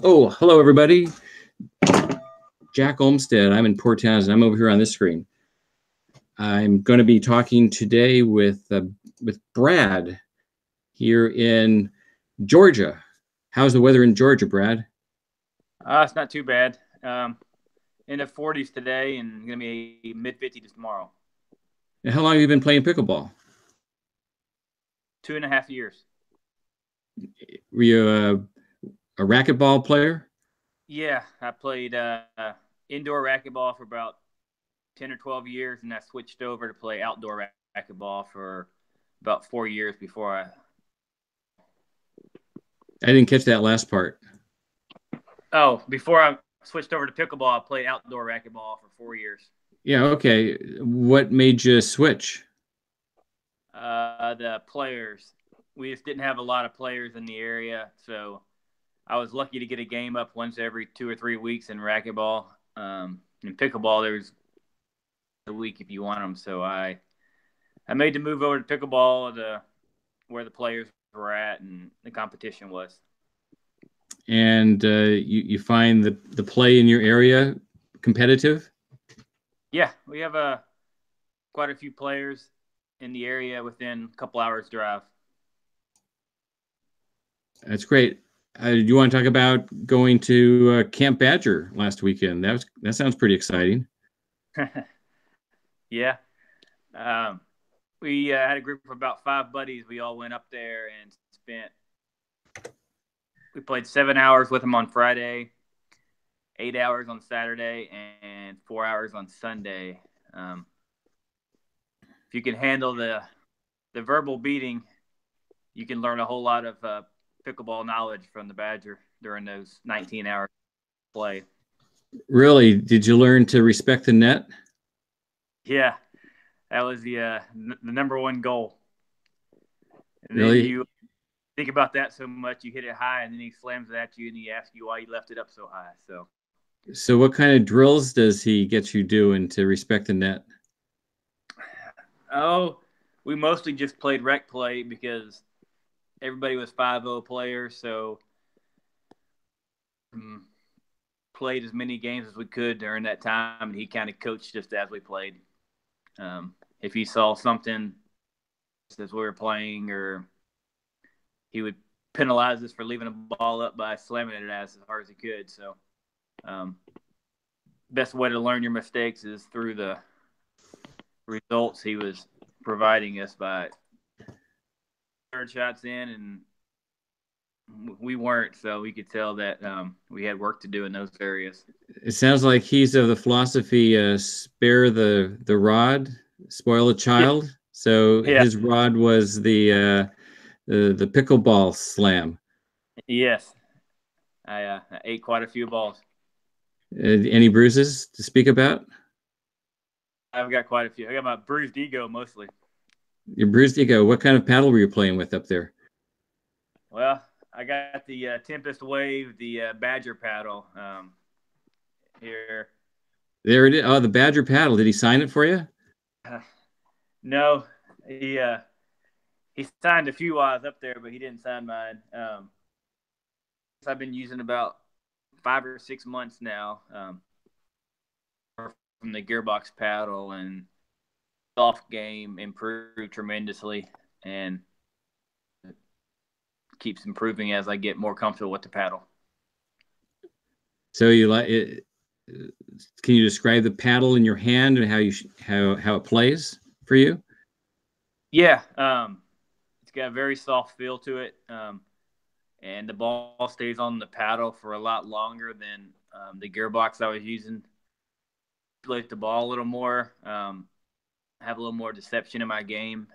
Oh, hello, everybody. Jack Olmstead. I'm in Port Townsend. I'm over here on this screen. I'm going to be talking today with Brad here in Georgia. How's the weather in Georgia, Brad? It's not too bad. In the 40s today and going to be mid 50s tomorrow. And how long have you been playing pickleball? 2.5 years. Were you a racquetball player? Yeah, I played indoor racquetball for about 10 or 12 years, and I switched over to play outdoor racquetball for about 4 years before I. I didn't catch that last part. Oh, before I switched over to pickleball, I played outdoor racquetball for 4 years. Yeah, okay. What made you switch? The players. We just didn't have a lot of players in the area, so I was lucky to get a game up once every 2 or 3 weeks in racquetball. In pickleball, there's a week if you want them. So I made the move over to pickleball to where the players were at and the competition was. And you find the play in your area competitive? Yeah, we have quite a few players in the area within a couple hours drive. That's great. Do you want to talk about going to Camp Badger last weekend? That sounds pretty exciting. Yeah. Um, we had a group of about 5 buddies. We all went up there and we played 7 hours with them on Friday, 8 hours on Saturday, and 4 hours on Sunday. If you can handle the verbal beating, you can learn a whole lot of pickleball knowledge from the Badger during those 19 hours play. Really? Did you learn to respect the net? Yeah, that was the number one goal. And then Really? you think about that so much, you hit it high, and then he slams it at you, and he asks you why you left it up so high. So, So what kind of drills does he get you doing to respect the net? oh, we mostly just played rec play because everybody was 5-0 players, so played as many games as we could during that time, and he kind of coached just as we played. If he saw something as we were playing, or he would penalize us for leaving a ball up by slamming it as hard as he could. So, um, best way to learn your mistakes is through the results he was providing us by third shots in, and we weren't, so we could tell that we had work to do in those areas. It sounds like he's of the philosophy, spare the rod, spoil the Yeah, child. So yeah, his rod was the pickleball slam. yes. I ate quite a few balls. Any bruises to speak about? I've got quite a few. I got my bruised ego mostly. Your bruised ego. What kind of paddle were you playing with up there? Well, I got the Tempest Wave, the Badger paddle here. There it is. Oh, the Badger paddle. Did he sign it for you? No, he signed a few while I was up there, but he didn't sign mine. I've been using about 5 or 6 months now from the gearbox paddle, and golf game improved tremendously, and it keeps improving as I get more comfortable with the paddle. So you like it? Can you describe the paddle in your hand and how it plays for you? Yeah, it's got a very soft feel to it, and the ball stays on the paddle for a lot longer than the gearbox I was using. Play the ball a little more, have a little more deception in my game.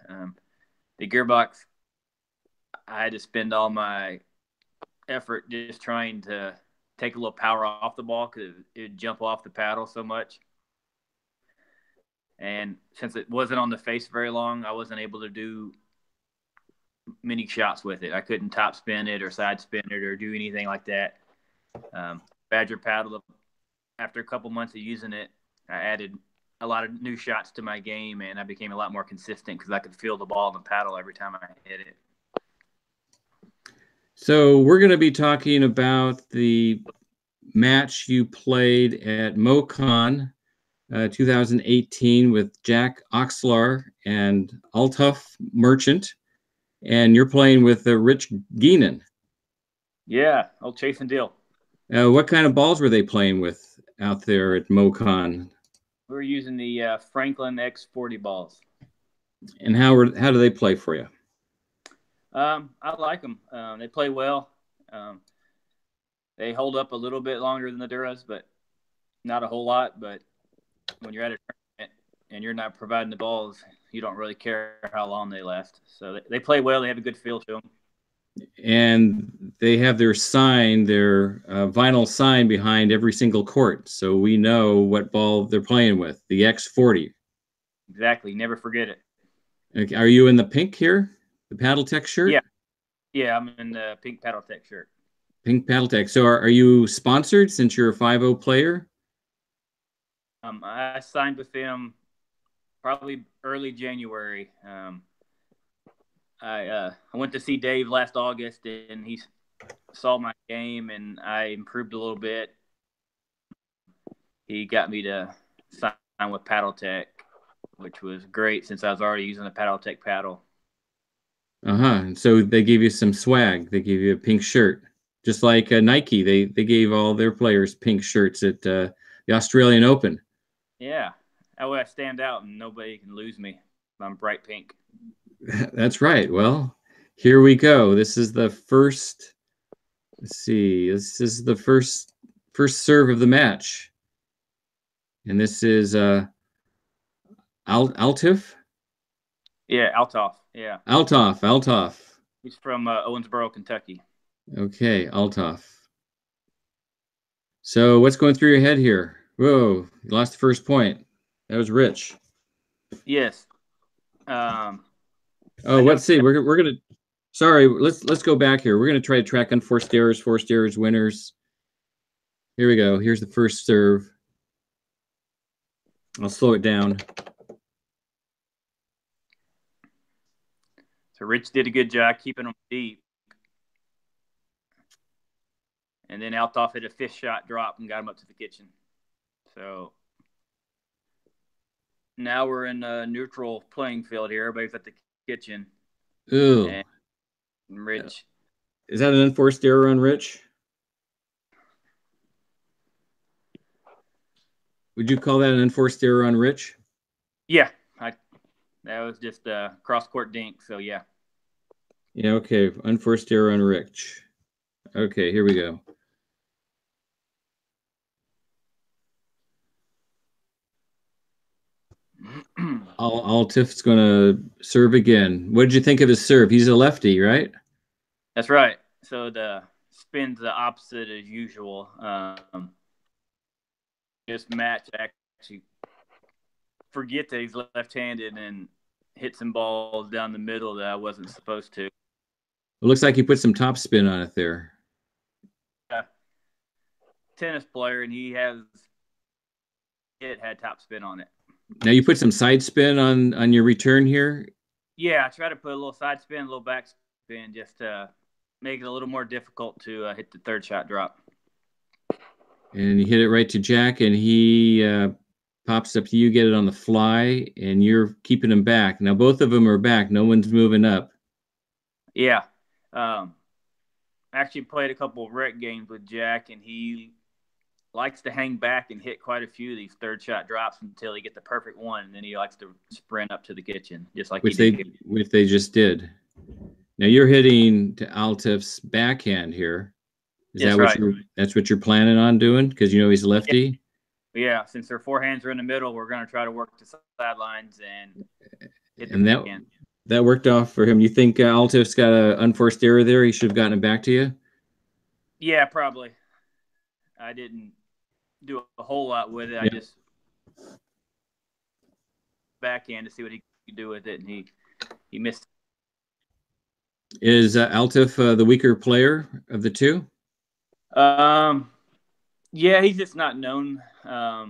The gearbox, I had to spend all my effort just trying to take a little power off the ball because it would jump off the paddle so much. And since it wasn't on the face very long, I wasn't able to do many shots with it. I couldn't top spin it or side spin it or do anything like that. Badger paddle, after a couple months of using it, I added a lot of new shots to my game, and I became a lot more consistent because I could feel the ball in the paddle every time I hit it. So we're going to be talking about the match you played at MoKan 2018 with Jack Oxlar and Altaf Merchant, and you're playing with Rich Geenan. Yeah, old Chase and Deal. What kind of balls were they playing with out there at MoKan? We were using the Franklin X40 balls. And how do they play for you? I like them. They play well. They hold up a little bit longer than the Duras, but not a whole lot. But when you're at a tournament and you're not providing the balls, you don't really care how long they last. So they play well. They have a good feel to them. And they have their sign, their vinyl sign behind every single court. So we know what ball they're playing with, the X40. Exactly. Never forget it. Okay. Are you in the pink here? The Paddle Tech shirt? Yeah. Yeah, I'm in the pink Paddle Tech shirt. Pink Paddle Tech. So are you sponsored since you're a 5-0 player? I signed with them probably early January. I went to see Dave last August, and he saw my game, and I improved a little bit. He got me to sign with Paddle Tech, which was great since I was already using a Paddle Tech paddle. So they gave you some swag. They gave you a pink shirt, just like Nike. They gave all their players pink shirts at the Australian Open. Yeah, that way I stand out, and nobody can lose me. I'm bright pink. That's right. Well, here we go. This is the first. Let's see. This is the first serve of the match, and this is Altaf. Yeah, Altaf. Yeah, Altaf. he's from Owensboro, Kentucky. Okay, Altaf. So what's going through your head here? Whoa, you lost the first point. That was Rich. Yes. Let's see. We're gonna. Sorry, let's go back here. We're gonna try to track unforced errors, forced errors, winners. Here we go. Here's the first serve. I'll slow it down. So Rich did a good job keeping them deep. And then Altaf hit a fifth shot drop and got him up to the kitchen. So now we're in a neutral playing field here. Everybody's at the kitchen. Ooh. And Rich. Is that an unforced error on Rich? Would you call that an unforced error on Rich? Yeah. That was just a cross-court dink, so yeah. Yeah, okay. Unforced error on Rich. Okay, here we go. Altaf's going to serve again. What did you think of his serve? He's a lefty, right? That's right. So the spin's the opposite as usual. This match actually forget that he's left-handed and hit some balls down the middle that I wasn't supposed to. It looks like he put some top spin on it there. Tennis player, and it had top spin on it. Now you put some side spin on your return here? Yeah, I try to put a little side spin, a little back spin, just to make it a little more difficult to hit the third shot drop. And you hit it right to Jack, and he pops up to you, get it on the fly, and you're keeping him back. Now both of them are back. No one's moving up. Yeah. I actually played a couple of rec games with Jack, and he likes to hang back and hit quite a few of these third shot drops until he gets the perfect one, and then he likes to sprint up to the kitchen, just like which they just did. Now you're hitting to Altaf's backhand here. Is that what that's what you're planning on doing? Because you know he's a lefty. Yeah, since their forehands are in the middle, we're going to try to work the sidelines and hit the backhand. That worked off for him. You think Altaf's got an unforced error there? He should have gotten it back to you. Yeah, probably. I didn't do a whole lot with it. Yeah. I just backhand to see what he could do with it, and he missed. Is Altaf the weaker player of the two? Yeah, he's just not known. I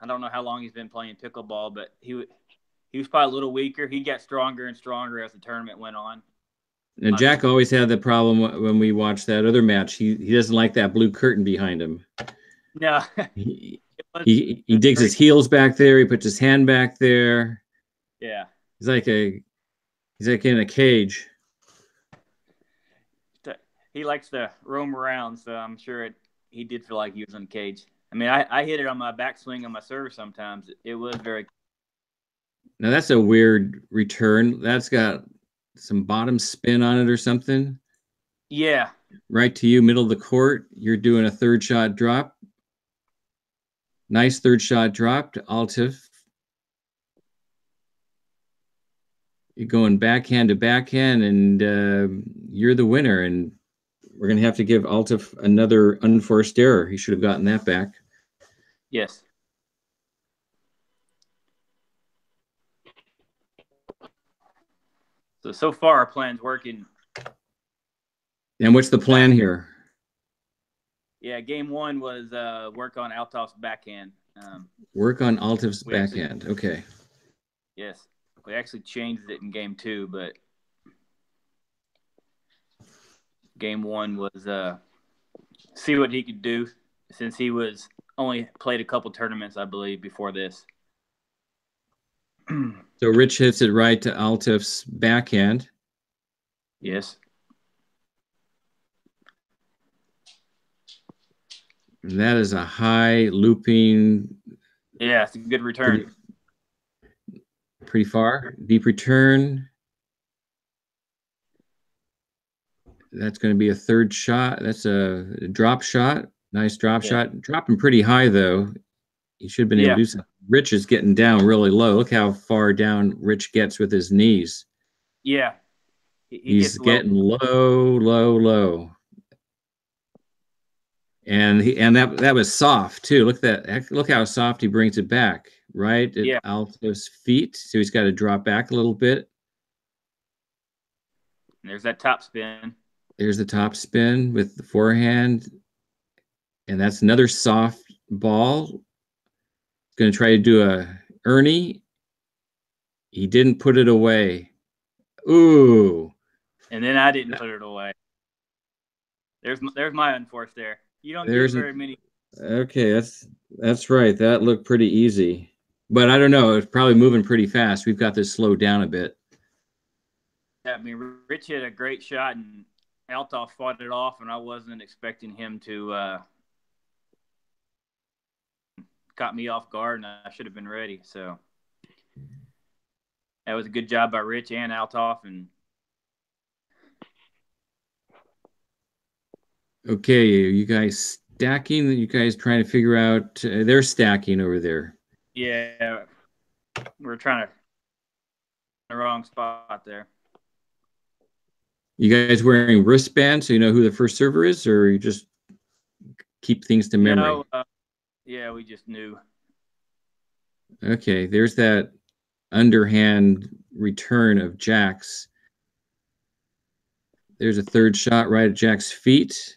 don't know how long he's been playing pickleball, but he was probably a little weaker. He got stronger and stronger as the tournament went on. Now, Jack always had the problem when we watched that other match. He doesn't like that blue curtain behind him. No, he, he digs his heels back there. He puts his hand back there. Yeah, he's like in a cage. He likes to roam around, so I'm sure he did feel like he was in a cage. I mean, I hit it on my backswing on my serve sometimes. It was very. Now that's a weird return. That's got some bottom spin on it or something. Yeah. Right to you, middle of the court. You're doing a third shot drop. Nice third shot drop to Altaf. You're going backhand to backhand, and you're the winner. And we're going to have to give Altaf another unforced error. He should have gotten that back. Yes. So far, our plan's working. And what's the plan here? Yeah, game one was work on Altaf's backhand. Work on Altaf's backhand. Okay. Yes. We actually changed it in game two, but game one was see what he could do since he was only played a couple tournaments, I believe, before this. So Rich hits it right to Altaf's backhand. Yes. And that is a high looping. Yeah, it's a good return. Pretty far. Deep return. That's going to be a third shot. That's a drop shot. Nice drop shot. Dropping pretty high, though. He should have been able to do something. Rich is getting down really low. Look how far down Rich gets with his knees. Yeah. He's getting low. And that was soft too. Look how soft he brings it back, right at Altaf's feet. So he's got to drop back a little bit. And there's that top spin. There's the top spin with the forehand. And that's another soft ball. He's going to try to do a Ernie. He didn't put it away. Ooh. And then I didn't put it away. There's my unforced there. You don't get very many. Okay, that's right. That looked pretty easy. But I don't know. It's probably moving pretty fast. We've got this slowed down a bit. Yeah, I mean, Rich hit a great shot, and Altaf fought it off, and I wasn't expecting him to caught me off guard, and I should have been ready. So that was a good job by Rich and Altaf. And okay, you guys stacking? You guys trying to figure out? They're stacking over there. Yeah, we're trying to the wrong spot there. You guys wearing wristbands so you know who the first server is, or you just keep things to memory? No, yeah, we just knew. Okay, there's that underhand return of Jack's. There's a third shot right at Jack's feet.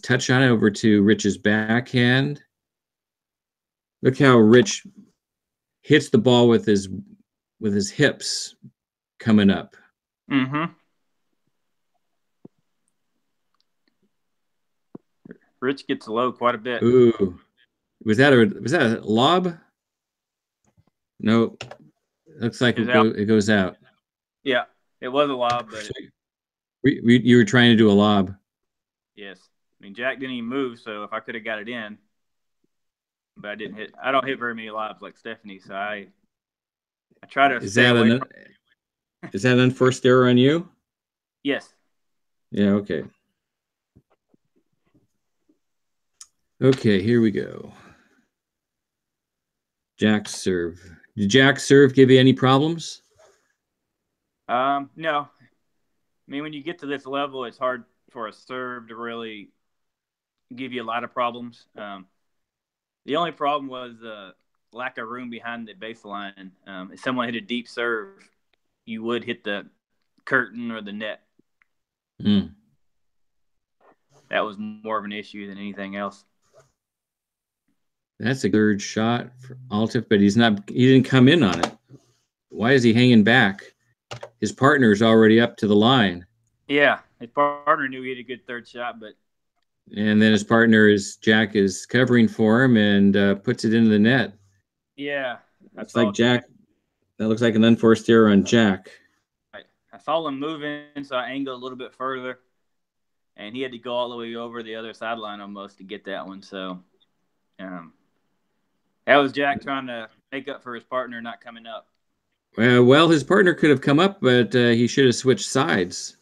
Touch on it over to Rich's backhand. Look how Rich hits the ball with his hips coming up. Mm-hmm. Rich gets low quite a bit. Ooh. Was that a lob? No. Looks like it goes out. Yeah, it was a lob, but you were trying to do a lob. Yes. I mean, Jack didn't even move, so if I could have got it in, but I didn't hit. I don't hit very many lobs like Stephanie, so I try to stay away from it. Is that an unforced error on you? Yes. Yeah, okay. Okay, here we go. Jack's serve. Did Jack's serve give you any problems? No. I mean, when you get to this level, it's hard for a serve to really give you a lot of problems. The only problem was the lack of room behind the baseline. If someone hit a deep serve, you would hit the curtain or the net. Mm. That was more of an issue than anything else. That's a third shot for Altaf, but he didn't come in on it. Why is he hanging back? his partner's already up to the line. Yeah, his partner knew he had a good third shot, but And then his partner Jack is covering for him and puts it into the net. yeah, Looks like Jack. That looks like an unforced error on Jack. I saw him moving, so I angled a little bit further, and he had to go all the way over the other sideline almost to get that one. So that was Jack trying to make up for his partner not coming up. Well, his partner could have come up, but he should have switched sides.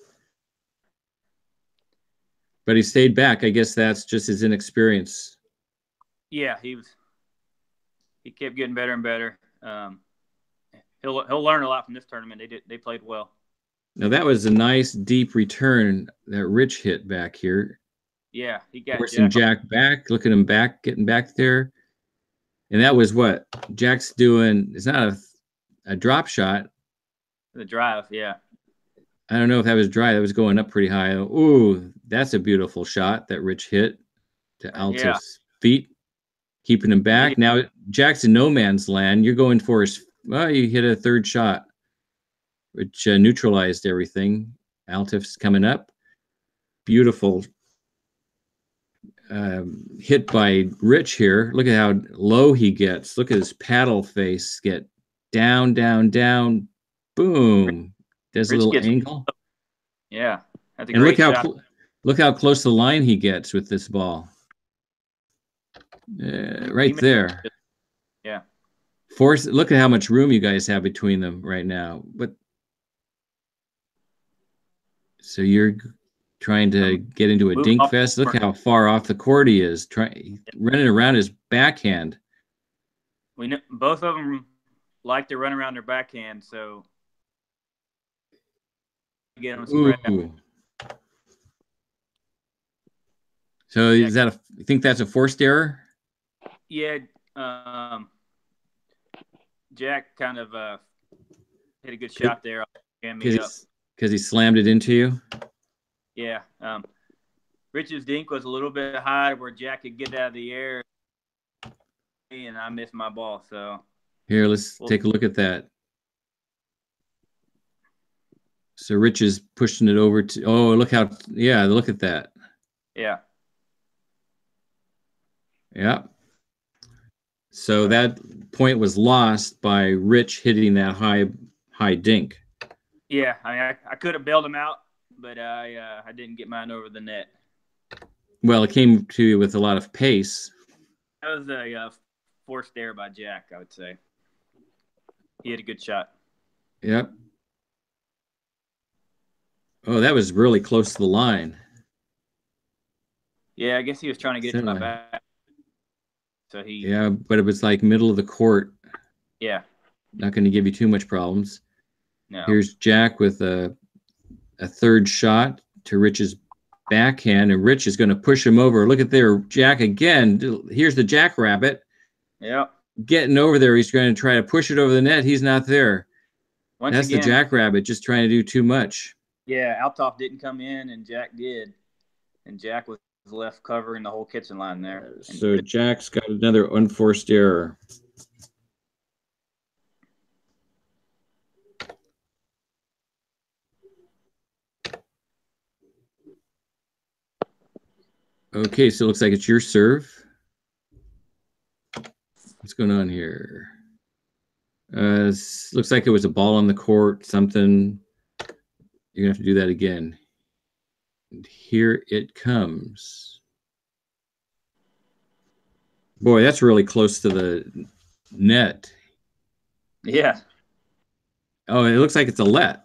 But he stayed back. I guess that's just his inexperience. Yeah, he kept getting better and better. He'll learn a lot from this tournament. They played well. Now that was a nice deep return that Rich hit back here. Yeah, he got forcing Jack back. Look at him back, getting back there. And that was what Jack's doing. It's not a drop shot. The drive, yeah. I don't know if that was dry. That was going up pretty high. Ooh, that's a beautiful shot that Rich hit to Altaf's feet, keeping him back. Now Jack's in no man's land. You're going for his. Well, you hit a third shot, which neutralized everything. Altaf's coming up. Beautiful hit by Rich here. Look at how low he gets. Look at his paddle face get down, down, down. Boom. Does Rich a little angle. Yeah. That's a and great shot. Look how close to the line he gets with this ball. Right there. Yeah. Look at how much room you guys have between them right now. But so you're trying to get into a dink fest. Look how far off the court he is. Running around his backhand. We know both of them like to run around their backhand, so get them spread out. So is that you think that's a forced error? Yeah. Jack kind of hit a good shot there. Because he slammed it into you? Yeah. Rich's dink was a little bit high where Jack could get out of the air, and I missed my ball. So here, let's take a look at that. So Rich is pushing it over to. Oh, look how! Yeah, look at that. Yeah. Yeah. So that point was lost by Rich hitting that high dink. Yeah, I could have bailed him out, but I didn't get mine over the net. Well, it came to you with a lot of pace. That was a forced error by Jack, I would say. He had a good shot. Yep. Oh, that was really close to the line. Yeah, I guess he was trying to get it to my back. So he. Yeah, but it was like middle of the court. Yeah. Not going to give you too much problems. No. Here's Jack with a third shot to Rich's backhand, and Rich is going to push him over. Look at there, Jack again. Here's the jackrabbit. Yep. Getting over there. He's going to try to push it over the net. He's not there. That's the jackrabbit just trying to do too much. Yeah, Altaf didn't come in, and Jack did. And Jack was left covering the whole kitchen line there. So Jack's got another unforced error. Okay, so it looks like it's your serve. What's going on here? Looks like it was a ball on the court, something. You're going to have to do that again. And here it comes. Boy, that's really close to the net. Yeah. Oh, it looks like it's a let.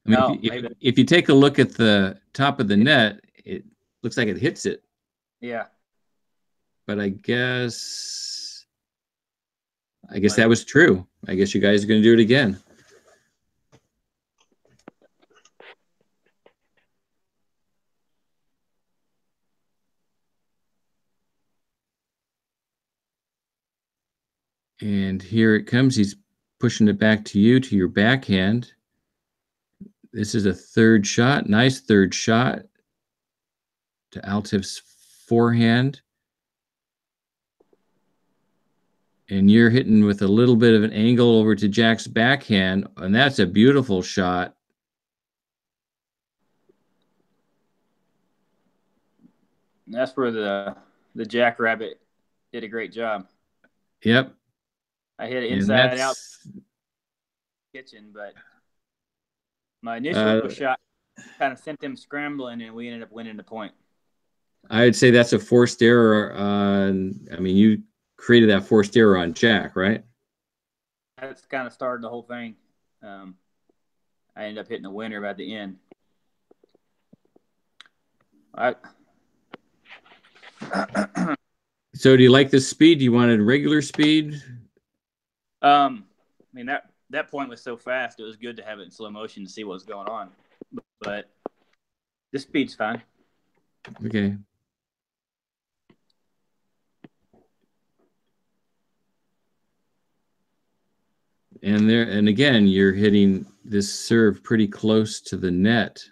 I mean, if you take a look at the top of the net, it looks like it hits it. Yeah. But I guess that was true. I guess you guys are going to do it again. And here it comes. He's pushing it back to you, to your backhand. This is a third shot. Nice third shot to Altaf's forehand. And you're hitting with a little bit of an angle over to Jack's backhand, and that's a beautiful shot. And that's where the Jackrabbit did a great job. Yep. I hit it And inside out that's kitchen, but my initial shot kind of sent them scrambling, and we ended up winning the point. I'd say that's a forced error. I mean, you created that forced error on Jack, right? That's kind of started the whole thing. I ended up hitting the winner by the end. So do you like this speed? Do you wanted regular speed? I mean, that point was so fast, it was good to have it in slow motion to see what was going on. But this speed's fine. Okay. And again, you're hitting this serve pretty close to the net.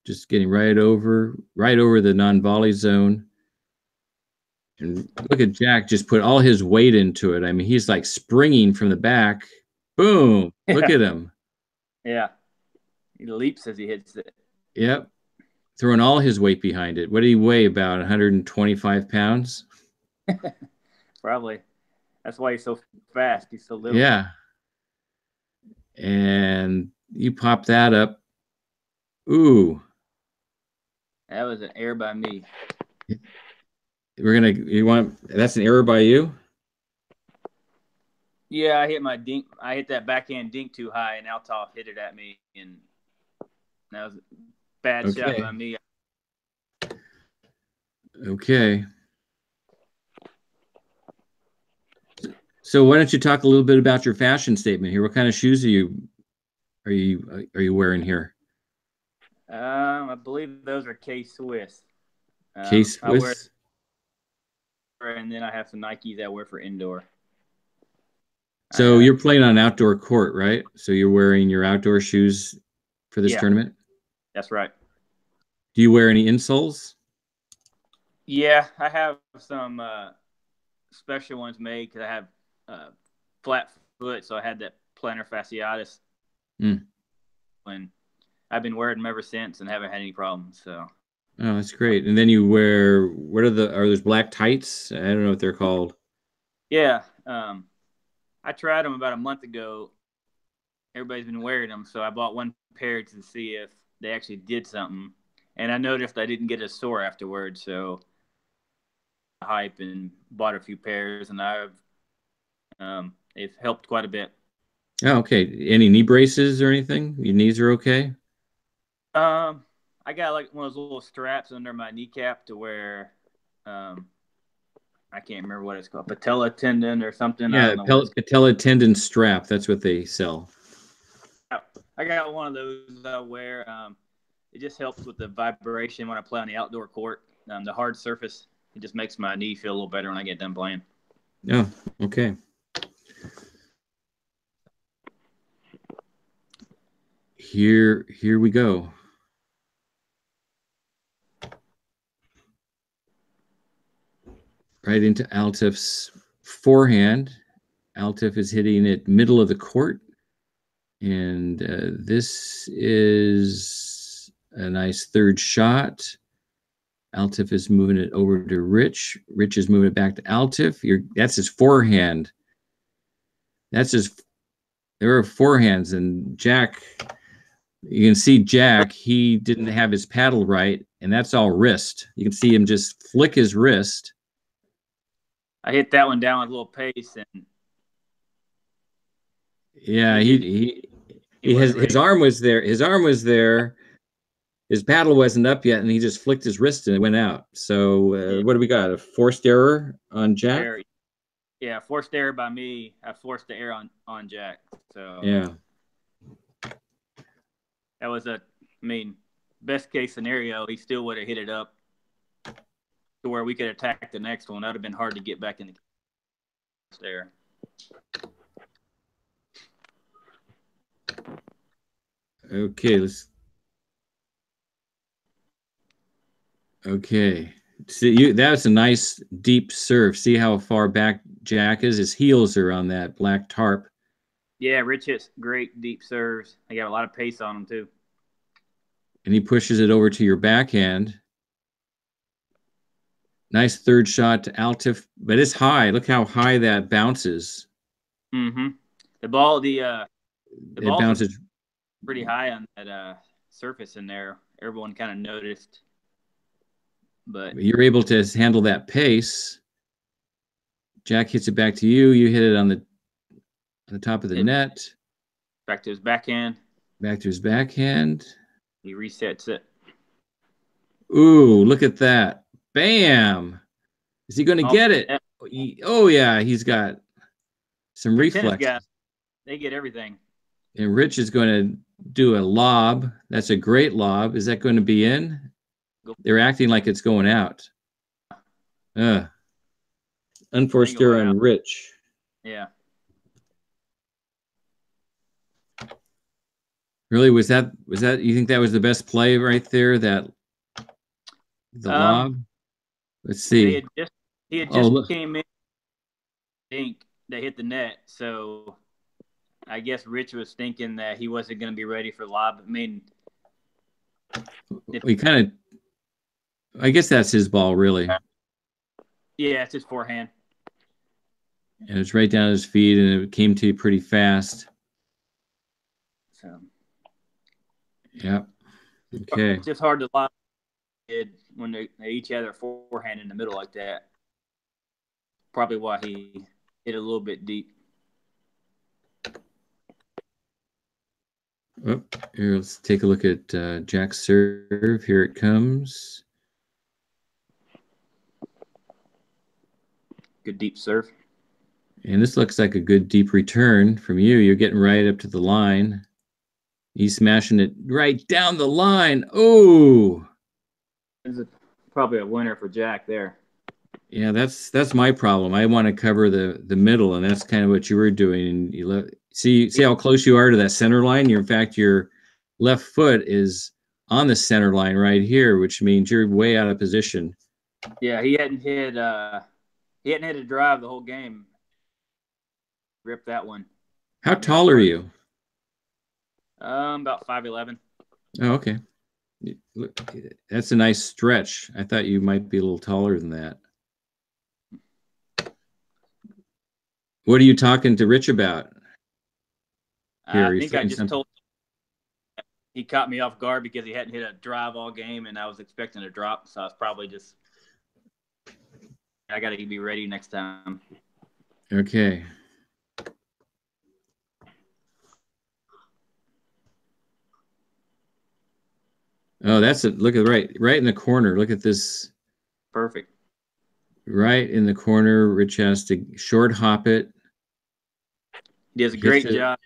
Just getting right over the non-volley zone. And look at Jack just put all his weight into it. I mean, he's like springing from the back. Boom. Look at him. Yeah. He leaps as he hits it. Yep. Throwing all his weight behind it. What did he weigh? About 125 pounds? Probably. That's why he's so fast. He's so little. Yeah. And you pop that up. Ooh. That was an error by me. That's an error by you? Yeah, I hit my dink. I hit that backhand dink too high, and Altaf hit it at me, and that was a bad shot by me. Okay. So why don't you talk a little bit about your fashion statement here? What kind of shoes are you wearing here? I believe those are K-Swiss. K-Swiss? And then I have some Nikes I wear for indoor. So you're playing on an outdoor court, right? So you're wearing your outdoor shoes for this tournament? That's right. Do you wear any insoles? Yeah, I have some special ones made because I have flat foot, so I had that plantar fasciitis. And I've been wearing them ever since and haven't had any problems. So. Oh, that's great. And then you wear, are those black tights? I don't know what they're called. Yeah. I tried them about a month ago. Everybody's been wearing them, so I bought one pair to see if they actually did something. And I noticed I didn't get a sore afterwards, so I hype and bought a few pairs, and it's helped quite a bit. Oh, okay. Any knee braces or anything? Your knees are okay? I got like one of those little straps under my kneecap to where I can't remember what it's called, patella tendon or something. Yeah, patella tendon strap. That's what they sell. I got one of those I wear. It just helps with the vibration when I play on the outdoor court. The hard surface, it just makes my knee feel a little better when I get done playing. Oh, okay. Here we go. Right into Altaf's forehand. Altaf is hitting it middle of the court. And this is a nice third shot. Altaf is moving it over to Rich. Rich is moving it back to Altaf. That's his forehand. There are forehands. And Jack, you can see Jack, he didn't have his paddle right. And that's all wrist. You can see him just flick his wrist. I hit that one down with a little pace, and yeah, his arm was there. His arm was there. His paddle wasn't up yet, and he just flicked his wrist and it went out. So what do we got? A forced error on Jack? Yeah, forced error by me. I forced the error on Jack. So yeah, that was best case scenario. He still would have hit it up to where we could attack the next one. That would have been hard to get back in the there. Okay, See, that's a nice deep serve. See how far back Jack is? His heels are on that black tarp. Yeah, Rich hits great deep serves. They got a lot of pace on them too. And he pushes it over to your backhand. Nice third shot to Altaf, but it's high. Look how high that bounces. Mm-hmm. The ball It was bounces pretty high on that surface in there. Everyone kind of noticed, but you're able to handle that pace. Jack hits it back to you. You hit it on the top of the net. Back to his backhand. Back to his backhand. He resets it. Ooh, look at that. Bam. Is he going to get it? Oh, yeah. He's got some reflex. Guys, they get everything. And Rich is going to do a lob. That's a great lob. Is that going to be in? They're acting like it's going out. Unforced error on Rich. Yeah. Really, was that you think that was the best play right there? The lob? Let's see. He had just came in. I think they hit the net, so I guess Rich was thinking that he wasn't going to be ready for lob. I mean, I guess that's his ball, really. Yeah, it's his forehand. And it's right down his feet, and it came to you pretty fast. So. Yep. Okay. It's just hard to lob when they each have their forehand in the middle like that. Probably why he hit a little bit deep. Oh, here, let's take a look at Jack's serve. Here it comes. Good deep serve. And this looks like a good deep return from you. You're getting right up to the line. He's smashing it right down the line. Oh! It's probably a winner for Jack there. Yeah, that's my problem. I want to cover the middle, and that's kind of what you were doing. And you see how close you are to that center line. In fact, your left foot is on the center line right here, which means you're way out of position. Yeah, he hadn't hit a drive the whole game. Ripped that one. How tall are you? About 5'11". Oh, okay. Look, that's a nice stretch. I thought you might be a little taller than that. What are you talking to Rich about? Here, I think I just told him he caught me off guard because he hadn't hit a drive all game, and I was expecting a drop, so I was probably just I got to be ready next time. Okay. Oh, that's it. Look at right in the corner. Look at this. Perfect. Right in the corner. Rich has to short hop it. He does a great job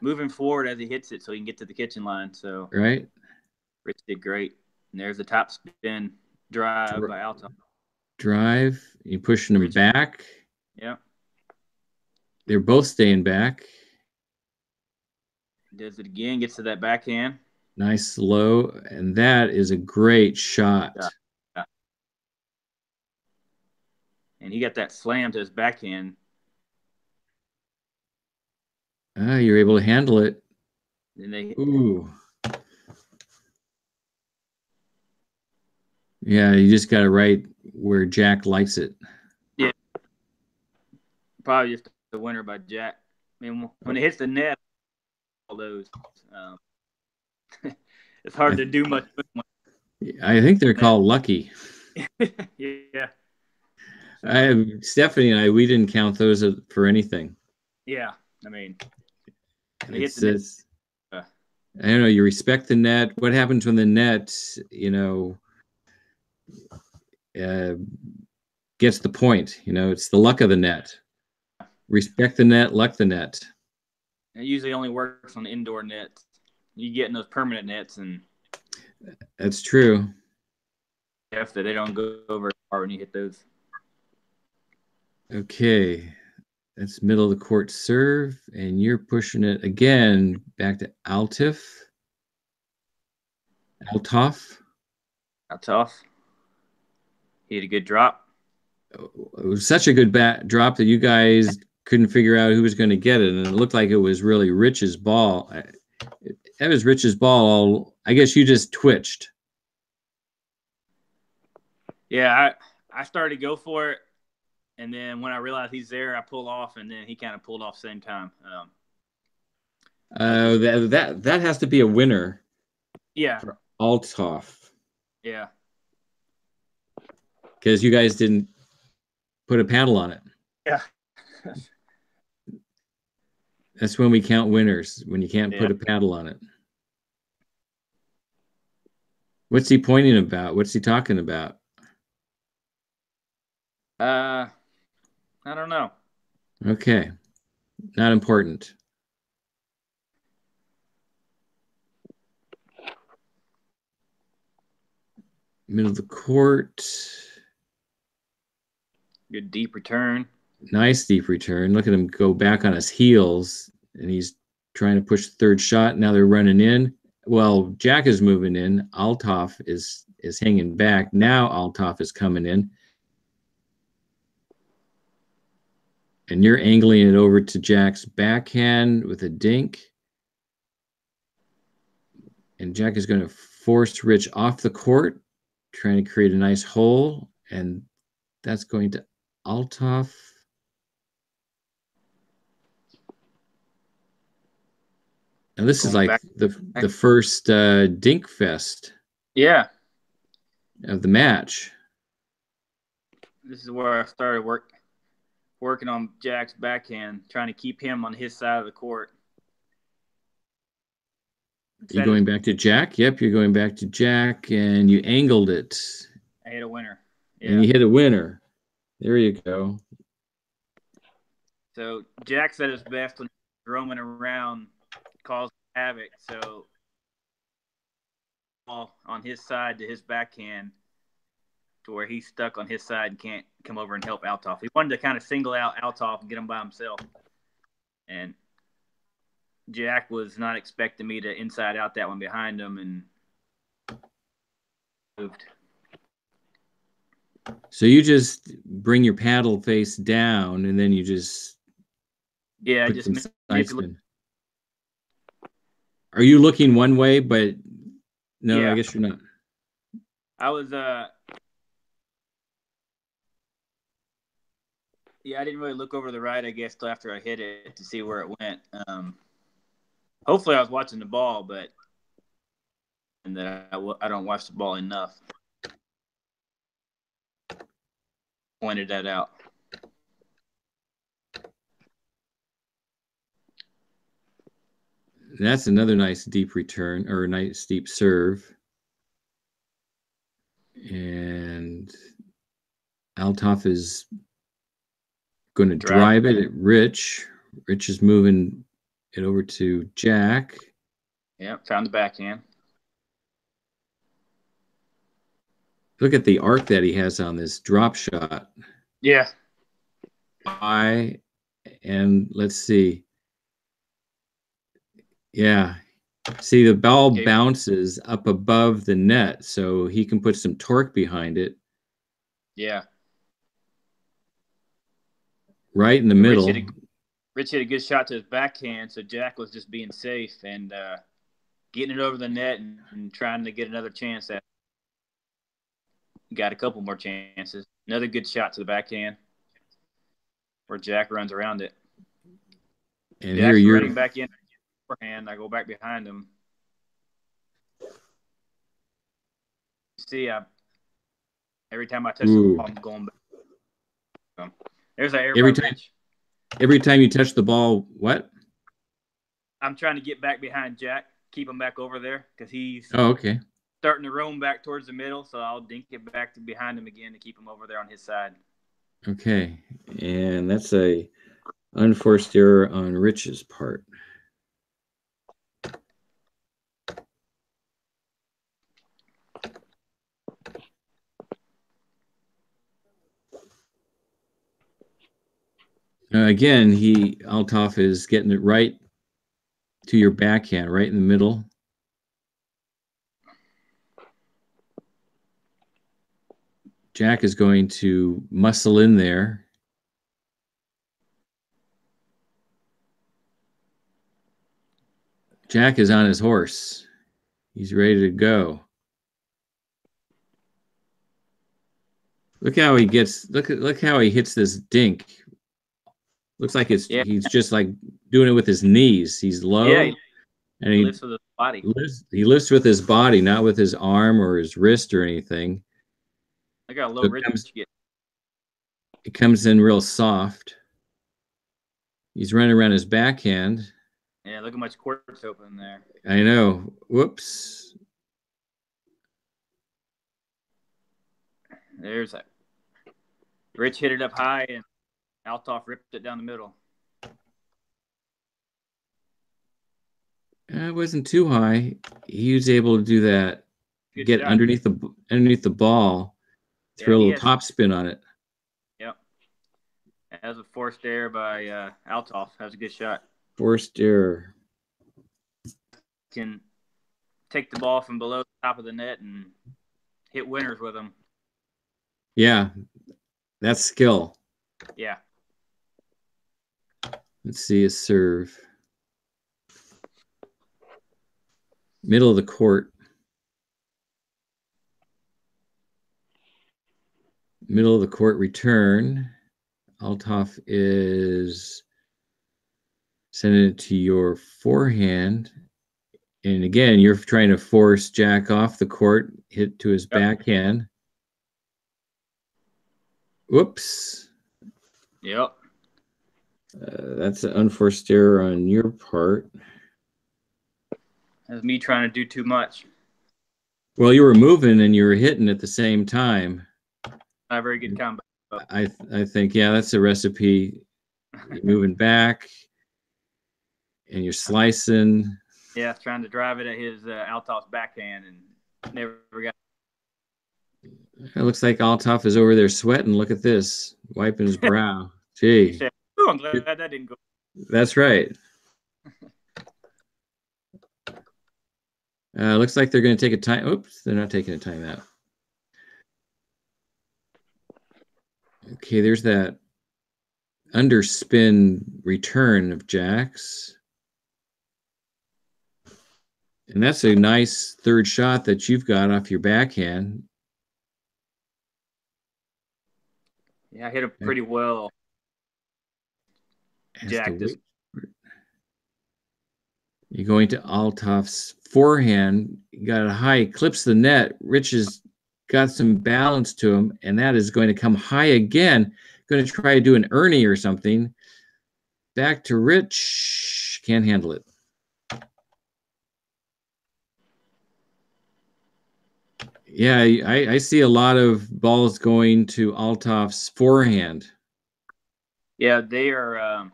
moving forward as he hits it so he can get to the kitchen line. So right. Rich did great. And there's the top spin drive by Altaf. Drive. You pushing them back. Yeah. They're both staying back. Does it again, gets to that backhand. Nice low, and that is a great shot. Yeah. And he got that slam to his backhand. You're able to handle it. And ooh. Yeah, you just got it right where Jack likes it. Yeah. Probably just the winner by Jack. I mean, when it hits the net, all those, it's hard to do much. I think they're called lucky. Yeah. Stephanie and I, we didn't count those for anything. Yeah, I mean, I don't know. You respect the net. What happens when the net, gets the point? It's the luck of the net. Respect the net, luck the net. It usually only works on indoor nets. You get in those permanent nets, and that's true. After they don't go over far when you hit those. Okay, that's middle of the court serve, and you're pushing it again back to Altaf. He had a good drop. It was such a good drop that you guys couldn't figure out who was going to get it, and it looked like it was really Rich's ball. That was Rich's ball. I guess you just twitched. Yeah, I started to go for it, and then when I realized he's there, I pull off, and then he kind of pulled off same time. That has to be a winner. Yeah. For Altaf. Yeah. Because you guys didn't put a paddle on it. Yeah. That's when we count winners, when you can't put a paddle on it. What's he pointing about? What's he talking about? I don't know. Okay. Not important. Middle of the court. Good deep return. Nice deep return. Look at him go back on his heels, and he's trying to push the third shot. Now they're running in. Well, Jack is moving in. Altaf is hanging back. Now Altaf is coming in. And you're angling it over to Jack's backhand with a dink. And Jack is going to force Rich off the court, trying to create a nice hole. And that's going to Altaf. And this is like the first dink fest. Yeah. Of the match. This is where I started working on Jack's backhand, trying to keep him on his side of the court. You going back to Jack? Yep, you're going back to Jack, and you angled it. I hit a winner. Yeah. And you hit a winner. There you go. So Jack's at his best when he's roaming around, causing havoc. So on his side to his backhand, to where he's stuck on his side and can't come over and help Altaf. He wanted to kind of single out Altaf and get him by himself. And Jack was not expecting me to inside out that one behind him and moved. So you just bring your paddle face down, and then you just just side spin. Are you looking one way? But no, yeah. I guess you're not. I was I didn't really look over to the right, I guess, till after I hit it to see where it went. Hopefully I was watching the ball, but and that I don't watch the ball enough. Pointed that out. That's another nice deep return, or a nice deep serve. And Altaf is going to drive it at Rich. Rich is moving it over to Jack. Yeah, found the backhand. Look at the arc that he has on this drop shot. Yeah. And let's see. Yeah. See, the ball bounces up above the net, so he can put some torque behind it. Yeah. Right in the middle. Rich hit a good shot to his backhand, so Jack was just being safe and getting it over the net and trying to get another chance at it. Got a couple more chances. Another good shot to the backhand where Jack runs around it. And Jack's running back in forehand. I go back behind him. See, every time I touch the ball, I'm going back. So, there's an air pitch. Every time you touch the ball, what? I'm trying to get back behind Jack, keep him back over there because he's okay. Starting to roam back towards the middle, so I'll dink it back to behind him again to keep him over there on his side. Okay, and that's a unforced error on Rich's part. Again, Altaf is getting it right to your backhand, right in the middle. Jack is going to muscle in there. Jack is on his horse. He's ready to go. Look how he gets. Look how he hits this dink. Looks like he's just like doing it with his knees. He's low, and he lifts with his body. He lifts with his body, not with his arm or his wrist or anything. I got a low ridge. It comes in real soft. He's running around his backhand. Yeah, look how much court's open there. I know. Whoops. There's that. Rich hit it up high, and Altaf ripped it down the middle. It wasn't too high. He was able to do that. Get shot. underneath the ball, throw a little top spin on it. Yep. That was a forced error by Altaf. That was a good shot. Forced error. Can take the ball from below the top of the net and hit winners with them. Yeah, that's skill. Yeah. Let's see his serve. Middle of the court. Middle of the court return. Altaf is sending it to your forehand. And again, you're trying to force Jack off the court, hit to his backhand. Whoops. Yep. That's an unforced error on your part. That's me trying to do too much. Well, you were moving and you were hitting at the same time. Not a very good combo. I think, yeah, that's a recipe. You're moving back and you're slicing. Yeah, trying to drive it at his Altaf's backhand and never got. It looks like Altaf is over there sweating. Look at this, wiping his brow. Gee. Oh, I'm glad that didn't go. That's right. Looks like they're going to take a time. Oops, they're not taking a timeout. Okay, there's that underspin return of Jack's. And that's a nice third shot that you've got off your backhand. Yeah, I hit it pretty well. Jack, you're going to Altaf's forehand. You got it high, clips the net. Rich has got some balance to him, and that is going to come high again. Going to try to do an Ernie or something. Back to Rich. Can't handle it. Yeah, I see a lot of balls going to Altaf's forehand. Yeah, they are.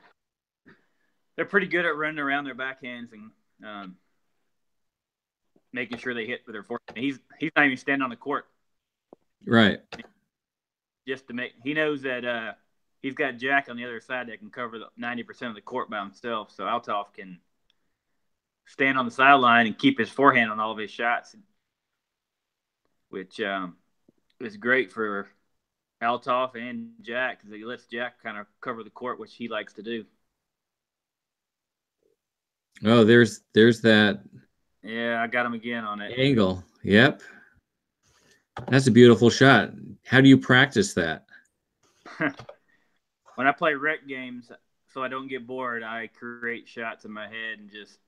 They're pretty good at running around their backhands and making sure they hit with their forehand. He's not even standing on the court. Right. Just to make, he knows that he's got Jack on the other side that can cover 90% of the court by himself. So Altaf can stand on the sideline and keep his forehand on all of his shots, which is great for Altaf and Jack because he lets Jack kind of cover the court, which he likes to do. Oh, there's that. Yeah, I got him again on it. Angle. Yep. That's a beautiful shot. How do you practice that? When I play rec games, so I don't get bored, I create shots in my head and just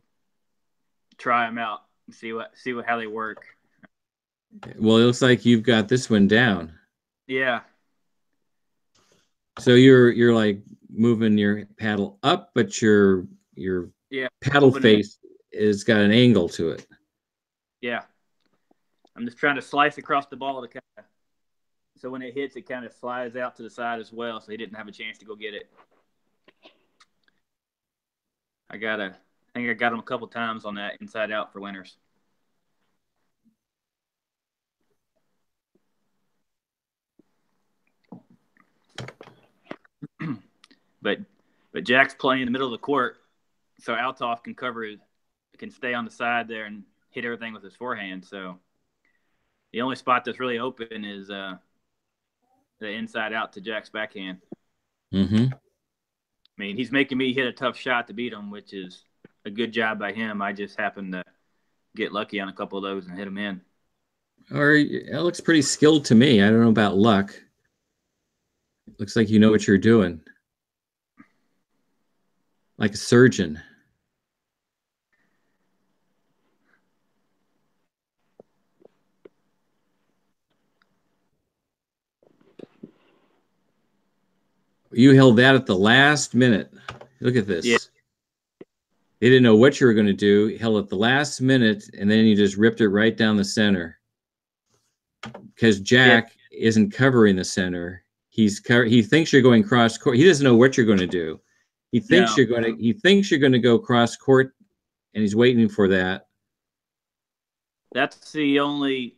try them out and see how they work. Well, it looks like you've got this one down. Yeah. So you're like moving your paddle up, but your paddle face has got an angle to it. Yeah. I'm just trying to slice across the ball to kind of, so when it hits, it kind of slides out to the side as well, so he didn't have a chance to go get it. I think I got him a couple times on that inside out for winners. But Jack's playing in the middle of the court, so Altaf can stay on the side there and hit everything with his forehand. So the only spot that's really open is the inside out to Jack's backhand. Mm-hmm. I mean, he's making me hit a tough shot to beat him, which is a good job by him. I just happened to get lucky on a couple of those and hit him in. Or it looks pretty skilled to me. I don't know about luck. Looks like you know what you're doing. Like a surgeon. You held that at the last minute. Look at this. Yeah. They didn't know what you were going to do. You held it the last minute, and then you just ripped it right down the center. Because Jack isn't covering the center. He thinks you're going cross court. He doesn't know what you're going to do. He thinks you're going to go cross court, and he's waiting for that. That's the only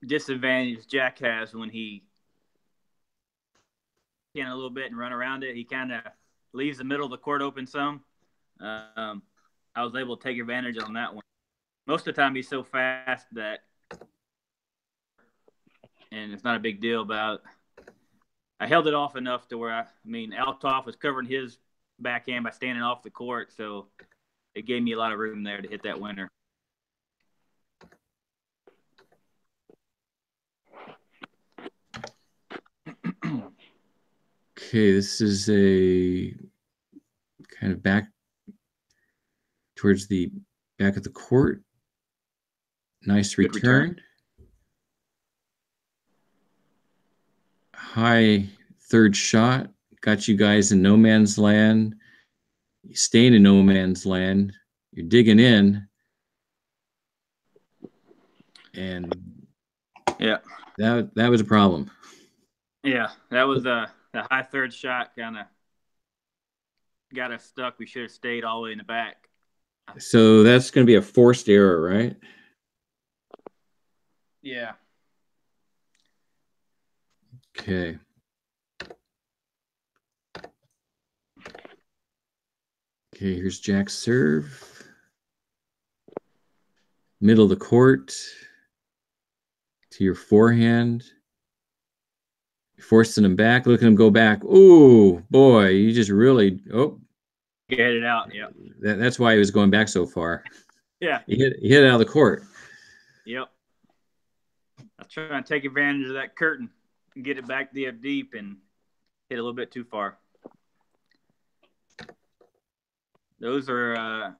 disadvantage Jack has when he can a little bit and run around it. He kind of leaves the middle of the court open some. I was able to take advantage on that one. Most of the time, he's so fast that, and it's not a big deal. But I held it off enough to where Altaf was covering his backhand by standing off the court, so it gave me a lot of room there to hit that winner. Okay, this is a kind of back towards the back of the court. Nice return. High third shot. Got you guys in no man's land. You're staying in no man's land. You're digging in. And yeah, that was a problem. Yeah, that was the high third shot kind of got us stuck. We should have stayed all the way in the back. So that's going to be a forced error, right? Yeah. Okay. Okay, here's Jack's serve. Middle of the court to your forehand. You're forcing him back. Look at him go back. Ooh, boy, you just really get it out. Yeah. That's why he was going back so far. Yeah. He hit it out of the court. Yep. I was trying to take advantage of that curtain and get it back deep and hit a little bit too far. Those are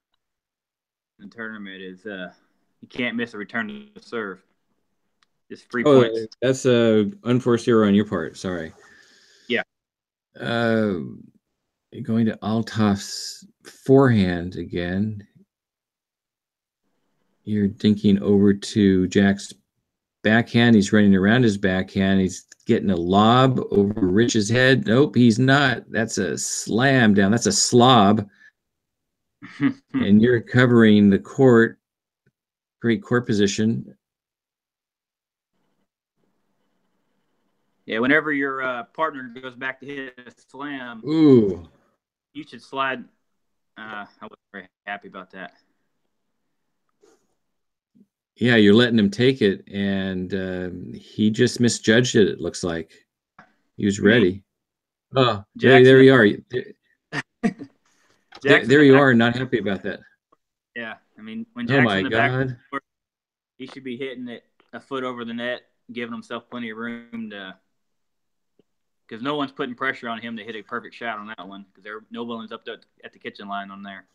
the tournament is you can't miss a return to the serve. Just 3 points. That's a unforced error on your part. Sorry. Yeah. Going to Altaf's forehand again. You're dinking over to Jack's backhand. He's running around his backhand. He's getting a lob over Rich's head. Nope, he's not. That's a slam down. That's a slob. And you're covering the court. Great court position. Yeah, whenever your partner goes back to hit a slam, ooh, you should slide. I wasn't very happy about that. Yeah, you're letting him take it, and he just misjudged it, it looks like. He was ready. Oh, there you are. There you are, not happy about that. Yeah, I mean, when Jack's in the back God. he should be hitting it a foot over the net, giving himself plenty of room to – because no one's putting pressure on him to hit a perfect shot on that one because no one's up at the kitchen line on there.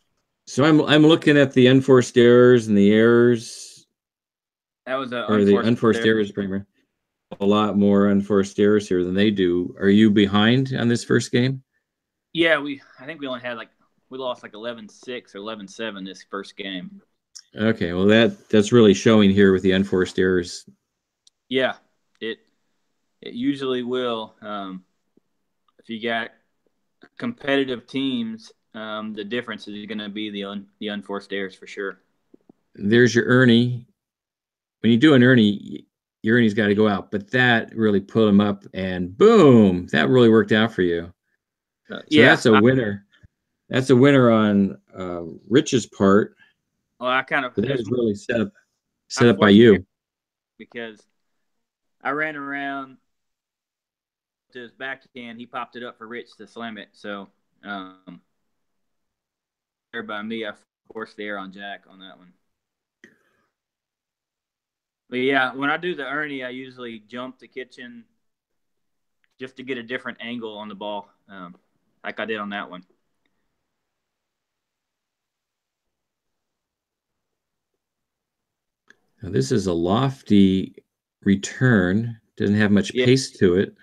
So I'm looking at the unforced errors and the errors. That was the unforced errors, Premier. A lot more unforced errors here than they do. Are you behind on this first game? Yeah, I think we only had we lost 11-6 or 11-7 this first game. Okay, well that's really showing here with the unforced errors. Yeah, it usually will. If you got competitive teams, the difference is going to be the unforced errors for sure. There's your Ernie. When you do an Ernie, your Ernie's got to go out, but that really put him up, and boom, that really worked out for you. So that's a winner. That's a winner on Rich's part. Well, that was really set up by you. Because I ran around to his backhand, he popped it up for Rich to slam it. So, there by me, I forced the air on Jack on that one. But yeah, when I do the Ernie, I usually jump the kitchen just to get a different angle on the ball, like I did on that one. Now this is a lofty return. Doesn't have much pace to it.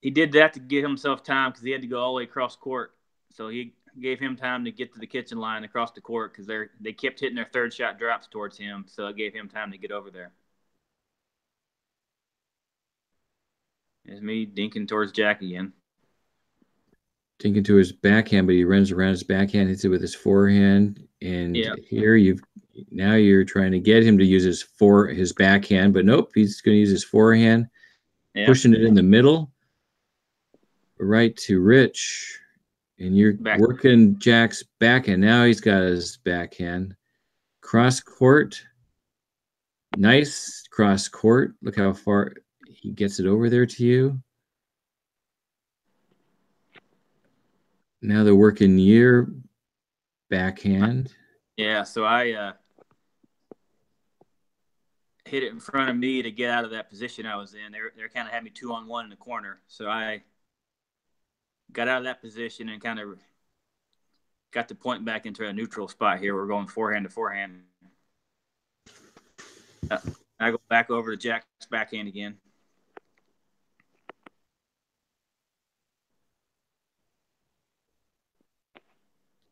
He did that to give himself time because he had to go all the way across court. So he gave him time to get to the kitchen line across the court because they kept hitting their third shot drops towards him. So it gave him time to get over there. It's me dinking towards Jack again. Dinking to his backhand, but he runs around his backhand, hits it with his forehand. And here you're trying to get him to use his backhand, but nope, he's going to use his forehand, pushing it in the middle, right to Rich. And you're working Jack's backhand. Now he's got his backhand. Cross court. Nice cross court. Look how far he gets it over there to you. Now they're working your backhand. Yeah, so I hit it in front of me to get out of that position I was in. They kind of had me 2-on-1 in the corner. So I got out of that position and kind of got the point back into a neutral spot here. We're going forehand to forehand. I go back over to Jack's backhand again.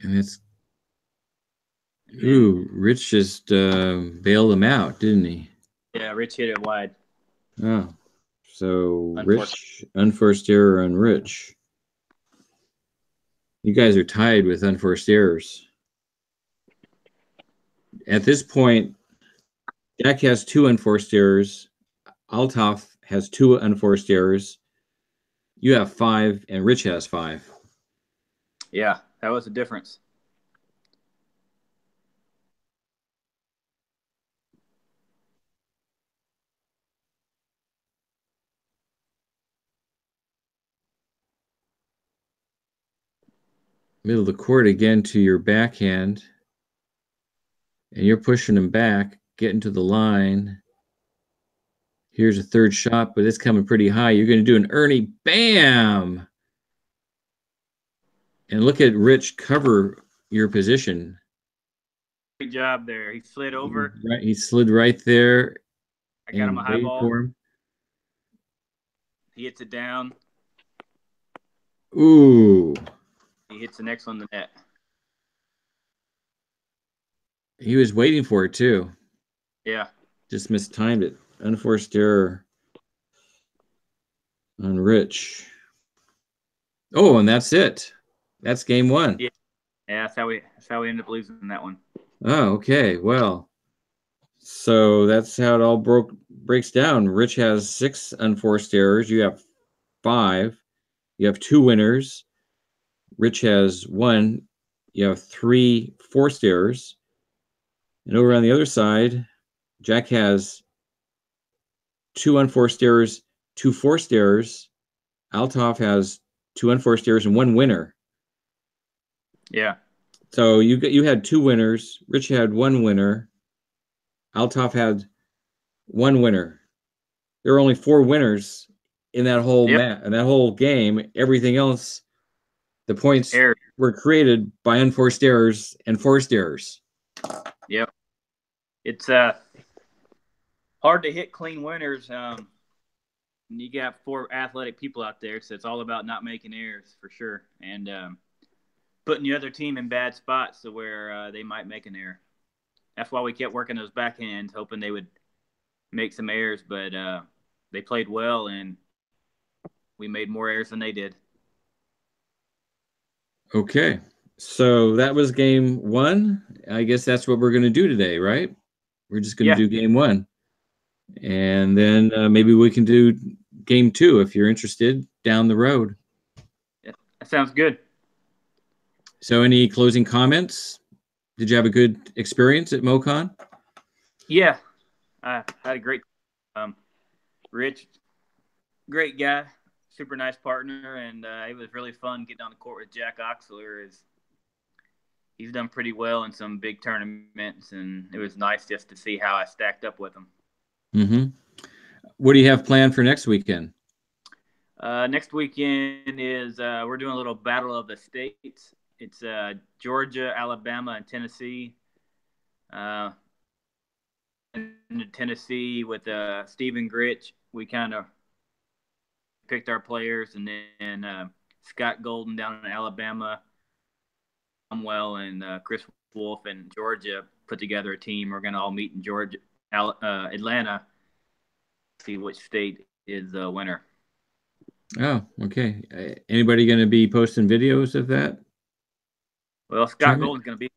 And it's Rich just bailed him out, didn't he? Yeah, Rich hit it wide. Oh, so Rich, unforced error on Rich. You guys are tied with unforced errors. At this point, Jack has 2 unforced errors. Altaf has 2 unforced errors. You have 5, and Rich has 5. Yeah, that was the difference. Middle of the court again to your backhand. And you're pushing him back, getting to the line. Here's a third shot, but it's coming pretty high. You're going to do an Ernie. Bam! And look at Rich cover your position. Great job there. He slid over. He slid right there. I got him a high ball. He hits it down. Ooh. He hits the next one in the net. He was waiting for it, too. Yeah. Just mistimed it. Unforced error on Rich. Oh, and that's it. That's game 1. Yeah, that's how we ended up losing that one. Oh, okay. Well, so that's how it all breaks down. Rich has 6 unforced errors. You have 5. You have 2 winners. Rich has 1. You have 3 forced errors. And over on the other side, Jack has 2 unforced errors, 2 forced errors. Altaf has 2 unforced errors and 1 winner. Yeah. So you had 2 winners. Rich had 1 winner. Altaf had 1 winner. There were only 4 winners in that whole in that whole game. Everything else, the points were created by unforced errors and forced errors. Yep. It's hard to hit clean winners. You got 4 athletic people out there, so it's all about not making errors for sure, and putting the other team in bad spots to where they might make an error. That's why we kept working those backhands, hoping they would make some errors, but they played well, and we made more errors than they did. Okay, so that was game 1. I guess that's what we're going to do today, right? We're just going to do game 1. And then maybe we can do game 2 if you're interested down the road. Yeah, that sounds good. So any closing comments? Did you have a good experience at MoKan? Yeah, I had a great Rich, great guy. super nice partner, and it was really fun getting on the court with Jack Oxler. He's done pretty well in some big tournaments, and it was nice just to see how I stacked up with him. Mm-hmm. What do you have planned for next weekend? Next weekend is we're doing a little battle of the states. It's Georgia, Alabama, and Tennessee. In Tennessee with Stephen Gritch, we kind of picked our players, and then Scott Golden down in Alabama, Cromwell and Chris Wolf in Georgia put together a team. We're going to all meet in Georgia, Atlanta, see which state is the winner. Oh, okay. Anybody going to be posting videos of that? Well, Scott Golden's going to be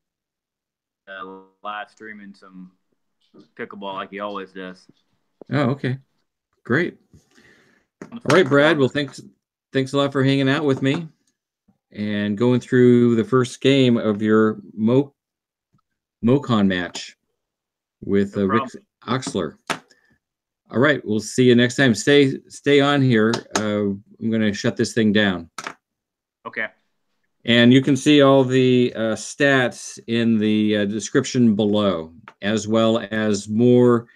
live streaming some pickleball like he always does. Oh, okay. Great. All right, Brad. Well, thanks a lot for hanging out with me and going through the first game of your MoKan match with Rick Oxler. All right, we'll see you next time. Stay on here. I'm going to shut this thing down. Okay. And you can see all the stats in the description below, as well as more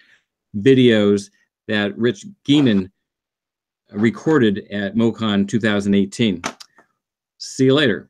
videos that Rich Geenan recorded at MoKan 2018. See you later.